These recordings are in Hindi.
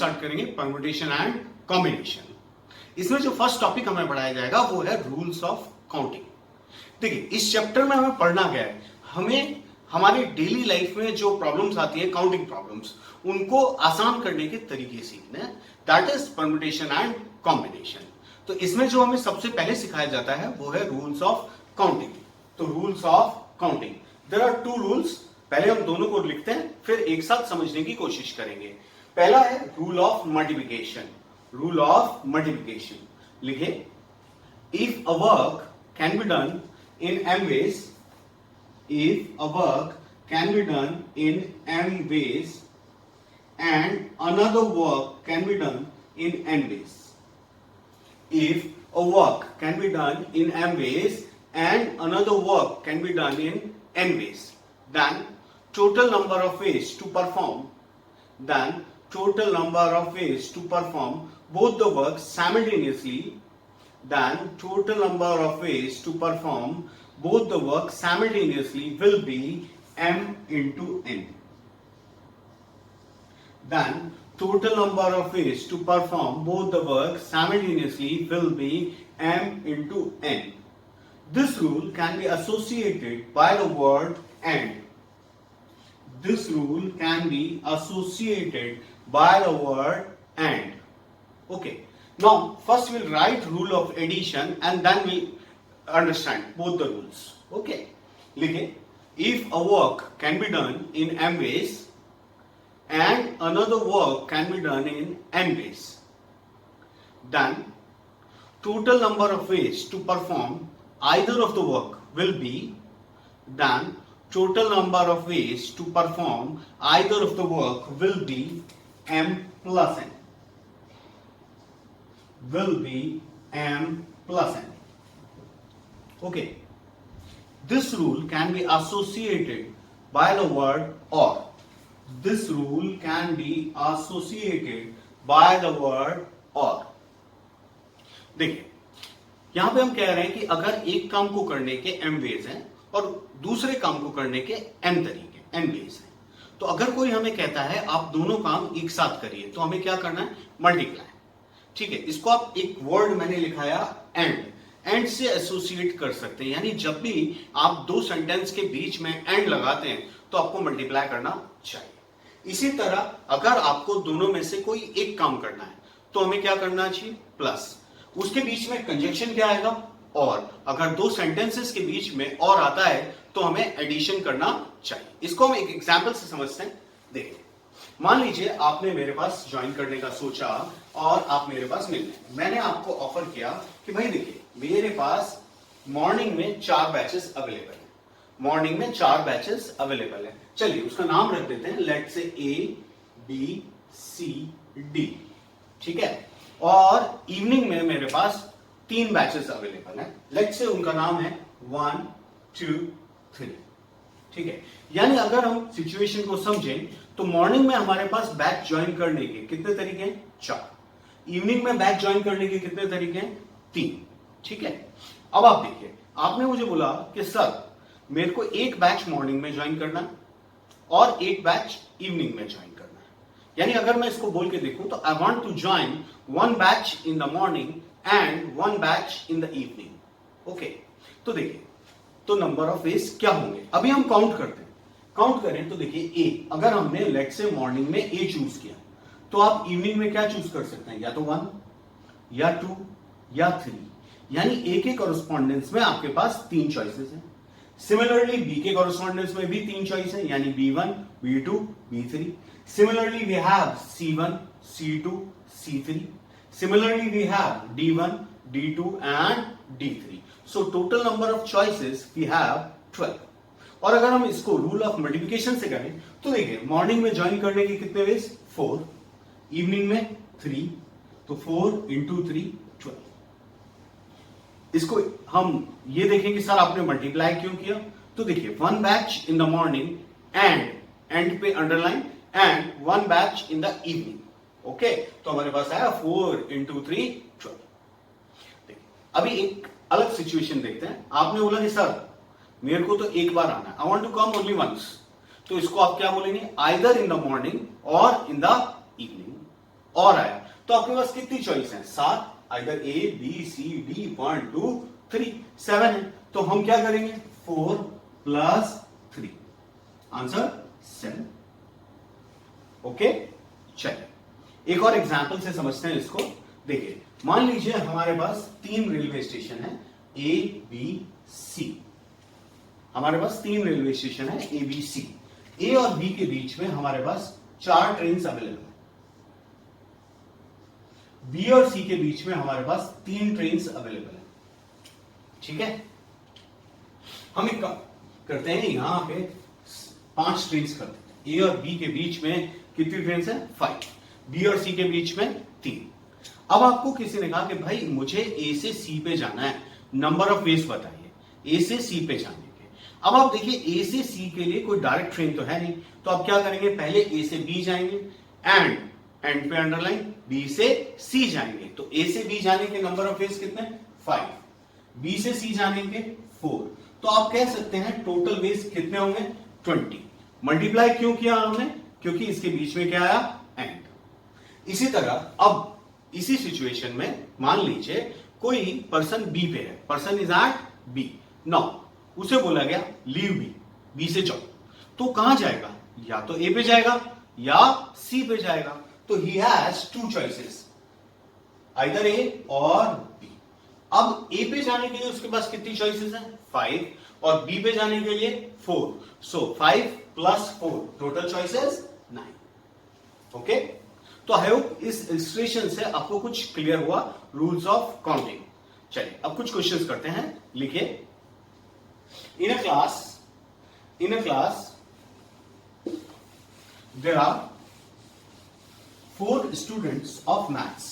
स्टार्ट करेंगे परम्यूटेशन एंड कॉम्बिनेशन। इसमें जो फर्स्ट टॉपिक हमें पढ़ाया जाएगा वो है रूल्स ऑफ काउंटिंग। देखिए, इस चैप्टर में हमें पढ़ना क्या है, हमें हमारी डेली लाइफ में जो प्रॉब्लम्स आती है काउंटिंग प्रॉब्लम्स, उनको आसान करने के तरीके सीखने हैं, that is permutation and combination. तो इसमें जो हमें सबसे पहले सिखाया जाता है वो है रूल्स ऑफ काउंटिंग। तो rules of counting, there are two rules. पहले हम दोनों को लिखते हैं, फिर एक साथ समझने की कोशिश करेंगे। पहला है rule of multiplication. Rule of multiplication लिखे, if a work can be done in m ways, if a work can be done in m ways and another work can be done in n ways, if a work can be done in m ways and another work can be done in n ways, then total number of ways to perform both the works simultaneously, then total number of ways to perform both the work simultaneously will be m into n. Then total number of ways to perform both the work simultaneously will be m into n. This rule can be associated by the word and. This rule can be associated by the word and. Okay. Now, first we'll write rule of addition and then we'll understand both the rules. Okay. लिखे, if a work can be done in m ways and another work can be done in n ways, then total number of ways to perform either of the work will be, then total number of ways to perform either of the work will be m plus n. Will be m plus n. Okay. This rule can be associated by the word or. This rule can be associated by the word or. देखिए, यहां पे हम कह रहे हैं कि अगर एक काम को करने के m वेज हैं और दूसरे काम को करने के m तरीके n वेज हैं, तो अगर कोई हमें कहता है आप दोनों काम एक साथ करिए, तो हमें क्या करना है, मल्टीप्लाई। ठीक है, इसको आप एक वर्ड मैंने लिखाया एंड से एसोसिएट कर सकते हैं, यानी जब भी आप दो सेंटेंस के बीच में एंड लगाते हैं तो आपको मल्टीप्लाई करना चाहिए। इसी तरह अगर आपको दोनों में से कोई एक काम करना है तो हमें क्या करना चाहिए, प्लस। उसके बीच में कंजंक्शन क्या आएगा, और। अगर दो सेंटेंसेस के बीच में और आता है तो हमें एडिशन करना चाहिए। इसको हम एक एग्जाम्पल से समझते हैं। देखिए, मान लीजिए आपने मेरे पास ज्वाइन करने का सोचा और आप मेरे पास मिलने, मैंने आपको ऑफर किया कि भाई देखिए मेरे पास मॉर्निंग में 4 बैचेस अवेलेबल है, मॉर्निंग में 4 बैचेस अवेलेबल है। चलिए उसका नाम रख देते हैं, लेट से A B C D, ठीक है। और इवनिंग में मेरे पास 3 बैचेस अवेलेबल है, लेट से उनका नाम है 1 2 3, ठीक है। यानी अगर हम सिचुएशन को समझें तो मॉर्निंग में हमारे पास बैच ज्वाइन करने के कितने तरीके हैं, 4। इवनिंग में बैच ज्वाइन करने के कितने तरीके हैं, 3, ठीक है। अब आप देखिए, आपने मुझे बोला कि सर मेरे को एक बैच मॉर्निंग में ज्वाइन करना है और एक बैच इवनिंग में ज्वाइन करना है। यानी अगर मैं इसको बोल के देखूं तो I want to join 1 batch in the morning and 1 batch in the evening. Okay, तो देखिए, तो नंबर ऑफ वेज क्या होंगे, अभी हम काउंट करते हैं। काउंट करें तो देखिए ए, अगर हमने लेट से मॉर्निंग में ए चूज किया तो आप इवनिंग में क्या चूज कर सकते हैं, या तो 1 या 2 या 3, यानी ए के कॉरेस्पॉन्डेंस में आपके पास 3 चॉइसेस हैं। सिमिलरली बी के कॉरेस्पॉन्डेंस में भी 3 चॉइस है, यानी B1 B2 B3। Similarly we have C1 C2 C3। Similarly we have D1 D2 and D3। So total number of choices we have 12। और अगर हम इसको रूल ऑफ मल्टीप्लिकेशन से करें तो देखिए, मॉर्निंग में ज्वाइन करने के कितने वेज, 4, इवनिंग में 3, तो 4 इंटू 3 12। इसको हम ये देखेंगे सर आपने मल्टीप्लाई क्यों किया, तो देखिए 1 batch in the morning and पे underline and 1 batch in the evening. Okay, तो हमारे पास आया 4 इंटू 3 12। देखिए, अभी एक अलग सिचुएशन देखते हैं। आपने बोला कि सर मेरे को तो एक बार आना है, I want to come only once, तो इसको आप क्या बोलेंगे, आइदर इन द मॉर्निंग और इन द इवनिंग। और आया, तो आपके पास कितनी चॉइस है? 7, either A B C D 1 2 3, 7 है, तो हम क्या करेंगे? 4 प्लस 3, आंसर 7। ओके, चलिए एक और एग्जांपल से समझते हैं इसको। देखिए, मान लीजिए हमारे पास 3 रेलवे स्टेशन है ए बी सी। हमारे पास 3 रेलवे स्टेशन है ए बी सी। ए और बी के बीच में हमारे पास 4 ट्रेन अवेलेबल है। बी और सी के बीच में हमारे पास 3 ट्रेन अवेलेबल है। ठीक है, हम एक काम करते हैं, यहां पे 5 ट्रेन करते हैं। ए और बी के बीच में कितनी ट्रेन है? 5। बी और सी के बीच में 3। अब आपको किसी ने कहा कि भाई मुझे ए से सी पे जाना है, नंबर ऑफ वेज बताइए ए से सी पे जाने के। अब आप देखिए, ए से सी के लिए कोई डायरेक्ट ट्रेन तो है नहीं, तो आप क्या करेंगे? पहले ए से बी जाएंगे एंड पे अंडरलाइन बी से सी जाएंगे। तो ए से बी जाने के नंबर ऑफ वेज कितने? 5। बी से सी जाने के 4। तो आप कह सकते हैं टोटल वेज कितने होंगे? 20। मल्टीप्लाई क्यों किया हमने? क्योंकि इसके बीच में क्या आया? एंड। इसी तरह अब इसी सिचुएशन में मान लीजिए कोई पर्सन बी पे है, person is at B. Now उसे बोला गया लीव बी, बी से जाओ, तो कहां जाएगा? या तो ए पे जाएगा या सी पे जाएगा। तो ही हैज 2 चॉइसेस, आइदर ए और बी। अब ए पे जाने के लिए उसके पास कितनी चॉइसेस हैं? 5, और बी पे जाने के लिए 4। सो 5 प्लस 4 टोटल चॉइसेस 9। ओके, तो आई होप इस इलस्ट्रेशन से आपको कुछ क्लियर हुआ रूल्स ऑफ काउंटिंग। चलिए अब कुछ क्वेश्चंस करते हैं, लिखिए। In a class there are 4 students of maths.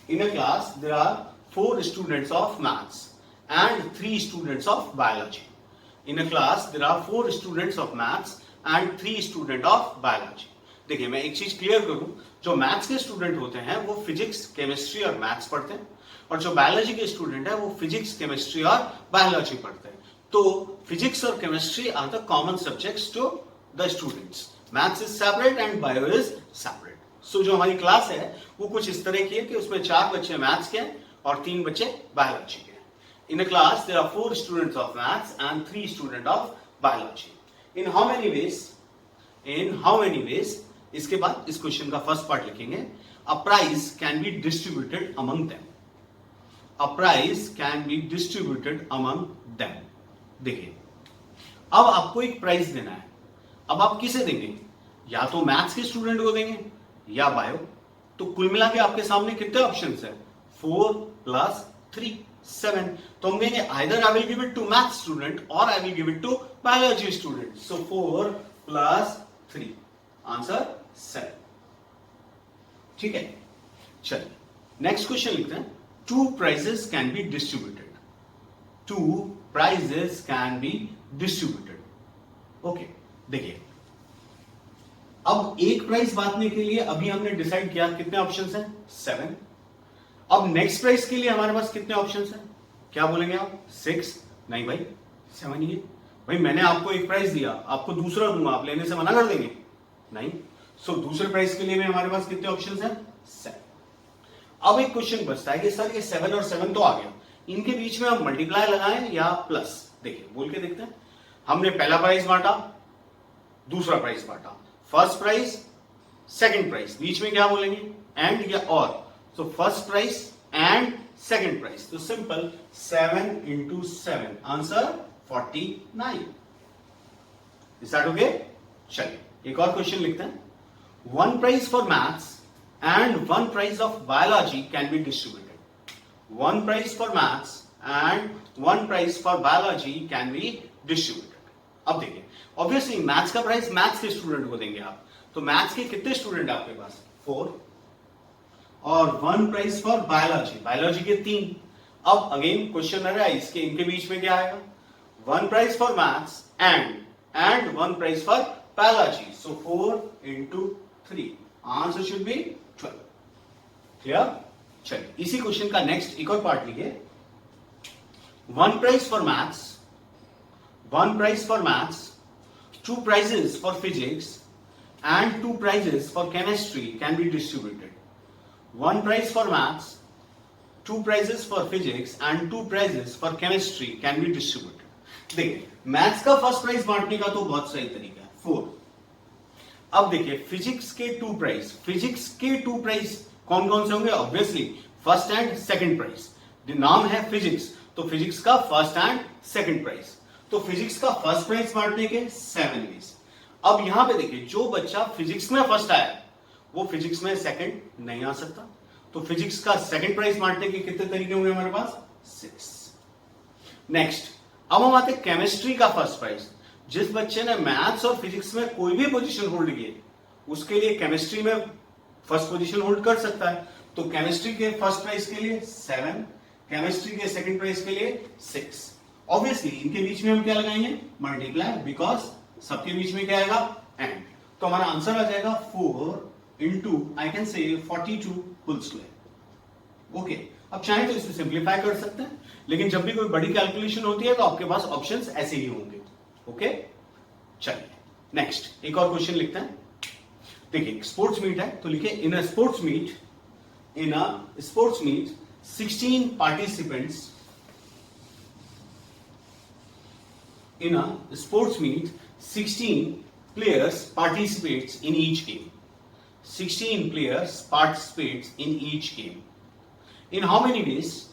In a class there are 4 students of maths and 3 students of biology. In a class there are 4 students of maths and 3 students of biology. देखिए मैं एक चीज क्लियर करूं, जो मैथ्स के स्टूडेंट होते हैं वो फिजिक्स, केमिस्ट्री और मैथ्स पढ़ते हैं, और जो बायोलॉजी के स्टूडेंट है वो फिजिक्स, केमिस्ट्री और बायोलॉजी पढ़ते हैं। तो फिजिक्स और chemistry are the common subjects to the students. Maths is separate and bio is separate. So जो हमारी क्लास है वो कुछ इस तरह की है कि उसमें 4 बच्चे मैथ्स के और 3 बच्चे बायोलॉजी के। In a class there are 4 students of maths and 3 student of biology. In how many ways, इसके बाद इस क्वेश्चन का फर्स्ट पार्ट लिखेंगे। A prize can be distributed among them. A prize can be distributed among them. देखिए, अब आपको एक प्राइज देना है। अब आप किसे देंगे? या तो मैथ्स के स्टूडेंट को देंगे या बायो। तो कुल मिला के आपके सामने कितने ऑप्शंस है? 4 प्लस 3 7। तो हम कहेंगे either I will give it to maths student और I will give it to biology student. So 4 plus 3, answer 7। ठीक है, चलिए नेक्स्ट क्वेश्चन लिखते हैं। 2 prizes can be distributed. 2 prizes can be distributed. Okay, देखिए अब एक प्राइज बांटने के लिए अभी हमने डिसाइड किया कितने ऑप्शंस हैं? 7। अब नेक्स्ट प्राइज के लिए हमारे पास कितने ऑप्शंस हैं? क्या बोलेंगे आप? 6? नहीं भाई, 7 ही है। भाई मैंने आपको एक प्राइज दिया, आपको दूसरा दूंगा, आप लेने से मना कर देंगे? नहीं। सो दूसरे प्राइज के लिए भी हमारे पास कितने ऑप्शंस हैं? 7। अब एक क्वेश्चन बचता है कि सर ये 7 और 7 तो आ गया, इनके बीच में हम मल्टीप्लाई लगाएं या प्लस? देखिए बोल के देखते हैं। हमने पहला प्राइज बांटा, दूसरा प्राइज बांटा, फर्स्ट प्राइज, सेकंड प्राइज, बीच में क्या बोलेंगे? एंड या और? So first prize and second prize. तो simple 7 into 7, answer 49। Is that okay? चलिए एक और क्वेश्चन लिखते हैं। 1 prize for maths and 1 prize of biology can be distributed. 1 prize for maths and 1 prize for biology can be distributed. अब देखिए, ऑब्वियसली मैथ्स का प्राइस मैथ्स के स्टूडेंट को देंगे आप, तो मैथ्स के कितने स्टूडेंट आपके पास? 4। और 1 प्राइज फॉर बायोलॉजी, बायोलॉजी के 3। अब अगेन क्वेश्चन आ रहा है इसके, इनके बीच में क्या आएगा? 1 prize for maths and 1 prize for biology. So 4 into 3, answer should be 12। Clear? चलिए इसी क्वेश्चन का नेक्स्ट एक और पार्ट लिखिए। 1 prize for maths, 1 prize for maths, 2 prizes for physics and 2 prizes for chemistry can be distributed. 1 prize for maths, 2 prizes for physics and 2 prizes for chemistry can be distributed. देखिए मैथ्स का फर्स्ट प्राइज बांटने का तो बहुत सही तरीका है 4. अब देखिए फिजिक्स के 2 प्राइज, फिजिक्स के 2 प्राइज कौन कौन से होंगे? Obviously first and second prize. नाम है फिजिक्स तो फिजिक्स का फर्स्ट एंड सेकंड प्राइज. तो फिजिक्स का फर्स्ट प्राइज बांटने के 7 वेज. अब यहां पे देखिए जो बच्चा फिजिक्स में फर्स्ट आया वो फिजिक्स में सेकंड नहीं आ सकता. तो फिजिक्स का सेकंड प्राइज बांटने के कितने तरीके होंगे हमारे पास? 6. नेक्स्ट अब हम आते हैं केमिस्ट्री का फर्स्ट प्राइज. जिस बच्चे ने मैथ्स और फिजिक्स में कोई भी पोजीशन होल्ड की उसके लिए केमिस्ट्री में फर्स्ट पोजीशन होल्ड कर सकता है. तो केमिस्ट्री के फर्स्ट प्राइज के लिए 7, केमिस्ट्री के सेकंड प्राइज के लिए 6. ऑब्वियसली इनके बीच में हम क्या लगाएंगे? मल्टीप्लाई, बिकॉज सबके बीच में क्या आएगा? एंड. तो हमारा आंसर आ जाएगा 4 into I can say 42 whole square. Okay, अब चाहे तो इसे सिंप्लीफाई कर सकते हैं, लेकिन जब भी कोई बड़ी कैलकुलेशन होती है तो आपके पास ऑप्शंस ऐसे ही होंगे. ओके, चलिए नेक्स्ट एक और क्वेश्चन लिखते हैं. देखिए स्पोर्ट्स मीट है तो लिखिए in a sports meet 16 participants. In a sports meet, 16 players participates in each game. 16 players participates in each game. In how many ways?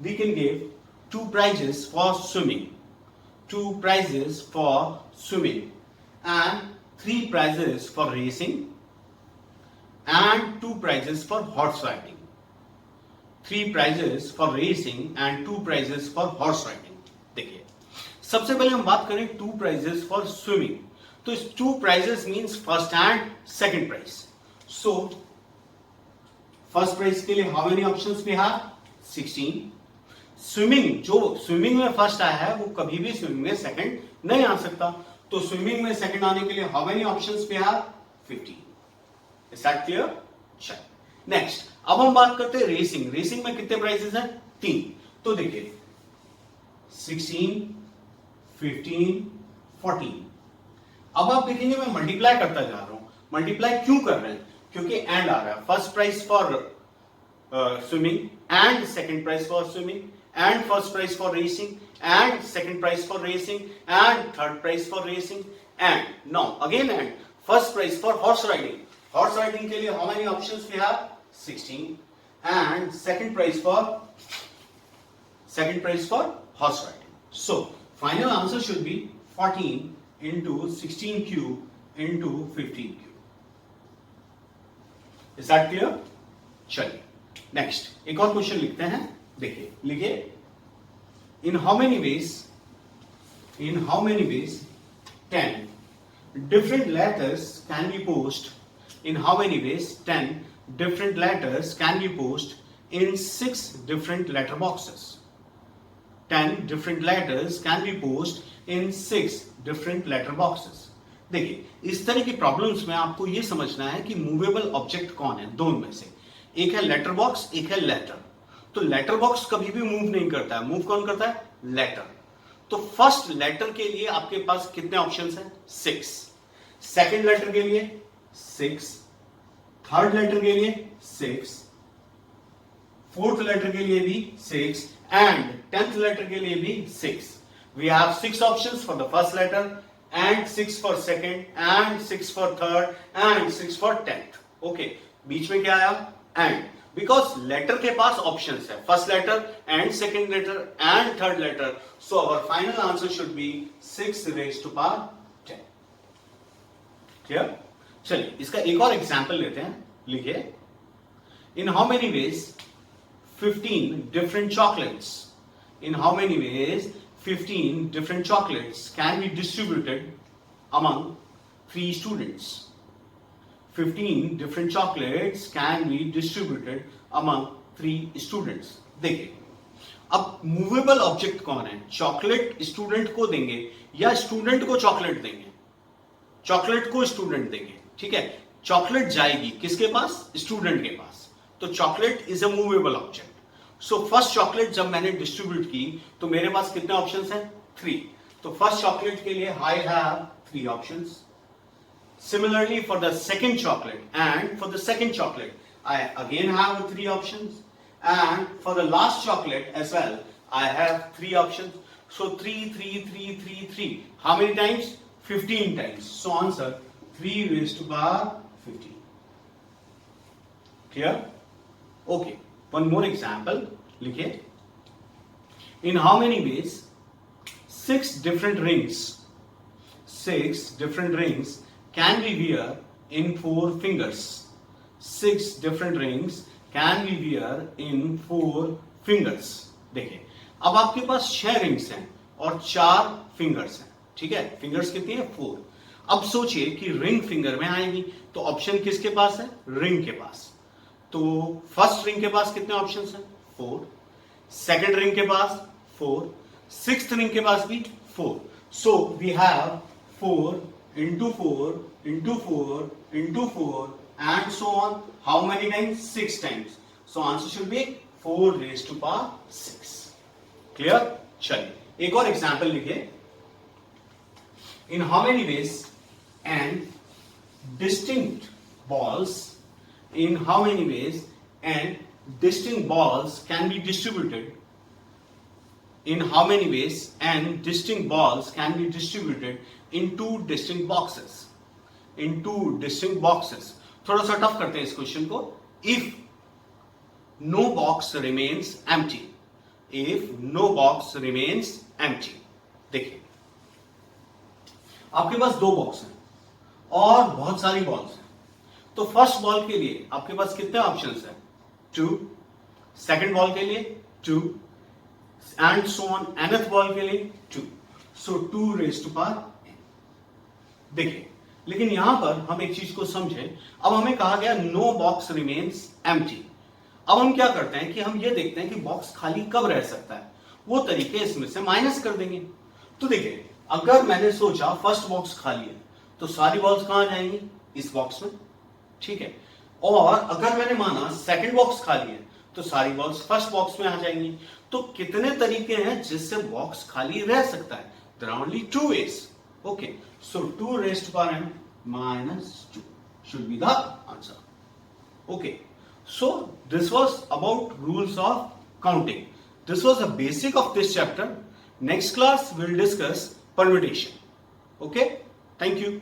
We can give 2 prizes for swimming, 2 prizes for swimming, and 3 prizes for racing, and 2 prizes for horse riding. 3 prizes for racing and 2 prizes for horse riding. देखिए सबसे पहले हम बात करें 2 prizes for swimming. तो इस 2 prizes means first and second prize. So first prize के लिए how many options we have? 16. Swimming, जो स्विमिंग में फर्स्ट आया है वो कभी भी स्विमिंग में सेकंड नहीं आ सकता. तो स्विमिंग में सेकंड आने के लिए how many options we have? 15. Is that clear? चलिए नेक्स्ट अब हम बात करते हैं रेसिंग. रेसिंग में कितने प्राइजेस हैं? 3. तो देखिए 16, 15, 14. अब आप देखेंगे मैं मल्टीप्लाई करता जा रहा हूं. मल्टीप्लाई क्यों कर रहे हैं? क्योंकि एंड आ रहा है. First prize for swimming and second prize for swimming and first prize for racing and second prize for racing and third prize for racing and now again and first prize for horse riding. Horse riding के लिए how many options we have? 16 and second prize for horse riding. So final answer should be 14 into 16 cube into 15 cube. Is that clear? चलिए नेक्स्ट एक और क्वेश्चन लिखते हैं. देखिए लिखिए in how many ways 10 different letters can be posted. In how many ways 10 different letters can be posted in 6 different letter boxes. 10 different letters can be posted in 6 different letter boxes. देखिए इस तरह की प्रॉब्लम्स में आपको ये समझना है कि मूवेबल ऑब्जेक्ट कौन है. दोनों में से एक है लेटर बॉक्स, एक है लेटर. तो लेटर बॉक्स कभी भी मूव नहीं करता है. मूव कौन करता है? लेटर. तो फर्स्ट लेटर के लिए आपके पास कितने ऑप्शंस हैं? 6. सेकंड लेटर के लिए 6, थर्ड लेटर के लिए 6, फोर्थ लेटर के लिए भी 6 and 10th letter के लिए भी 6. We have 6 options for the first letter and 6 for second and 6 for third and 6 for 10th. Okay, बीच में क्या आया? And. Because letter के पास options है. First letter and second letter and third letter. So our final answer should be 6 raised to power 10. Clear? चलिए इसका एक और एग्जाम्पल लेते हैं. लिखिए in how many ways 15 different chocolates. In how many ways 15 different chocolates can be distributed among 3 students? 15 different chocolates can be distributed among 3 students. देखिए अब मूवेबल ऑब्जेक्ट कौन है? चॉकलेट स्टूडेंट को देंगे या स्टूडेंट को चॉकलेट देंगे? चॉकलेट को स्टूडेंट देंगे. ठीक है, चॉकलेट जाएगी किसके पास? स्टूडेंट के पास. तो chocolate is a movable object. So first chocolate जब मैंने डिस्ट्रीब्यूट की तो मेरे पास कितने ऑप्शंस हैं? 3. तो फर्स्ट चॉकलेट के लिए I have 3 options. Similarly, for the second chocolate and for the second chocolate, I again have three options. And for the last chocolate as well, I have three options. So 3, 3, 3, 3, 3. How many times? 15 times. So answer 3 raised to power 15. Clear? Okay. One more example. लिखिए. In how many ways 6 different rings can be wear in 4 fingers? 6 different rings can be wear in 4 fingers. देखिए, अब आपके पास 6 रिंग्स हैं और 4 फिंगर्स हैं. ठीक है, फिंगर्स कितनी है? 4. अब सोचिए कि रिंग फिंगर में आएगी तो ऑप्शन किसके पास है? रिंग के पास. तो फर्स्ट रिंग के पास कितने ऑप्शंस हैं? 4. सेकंड रिंग के पास 4. सिक्स्थ रिंग के पास भी 4. So we have 4 into 4 into 4 into 4 and so on. How many times? 6 times. So answer should be 4 raised to power 6. Clear? चलिए एक और एग्जाम्पल लिखिए. In how many ways and distinct balls can be distributed? In how many ways and distinct balls can be distributed in 2 distinct boxes? In 2 distinct boxes. थोड़ा सा टफ करते हैं इस क्वेश्चन को. If no box remains empty. If no box remains empty. देखिए, आपके पास 2 बॉक्स हैं और बहुत सारी बॉल्स हैं. तो फर्स्ट बॉल के लिए आपके पास कितने ऑप्शंस हैं? 2. सेकंड बॉल के लिए 2 and so on. nth ball के लिए 2. सो 2 रेज़ टू पावर n. देखिए, लेकिन यहां पर हम एक चीज को समझें. अब हमें कहा गया नो बॉक्स रिमेन्स एम्प्टी. अब हम क्या करते हैं कि हम ये देखते हैं कि बॉक्स खाली कब रह सकता है. वो तरीके इसमें से माइनस कर देंगे. तो देखिए, अगर मैंने सोचा फर्स्ट बॉक्स खाली है तो सारी बॉल्स कहां जाएंगी? इस बॉक्स में. ठीक है. और अगर मैंने माना सेकंड बॉक्स खाली है तो सारी बॉल्स फर्स्ट बॉक्स में आ जाएंगी. तो कितने तरीके हैं जिससे बॉक्स खाली रह सकता है? There are only 2 ways. Okay, so 2 raised to power n minus 2 should be the answer. Okay, so this was about rules of counting. This was the basic of this chapter. Next class we'll discuss permutation. Okay, thank you.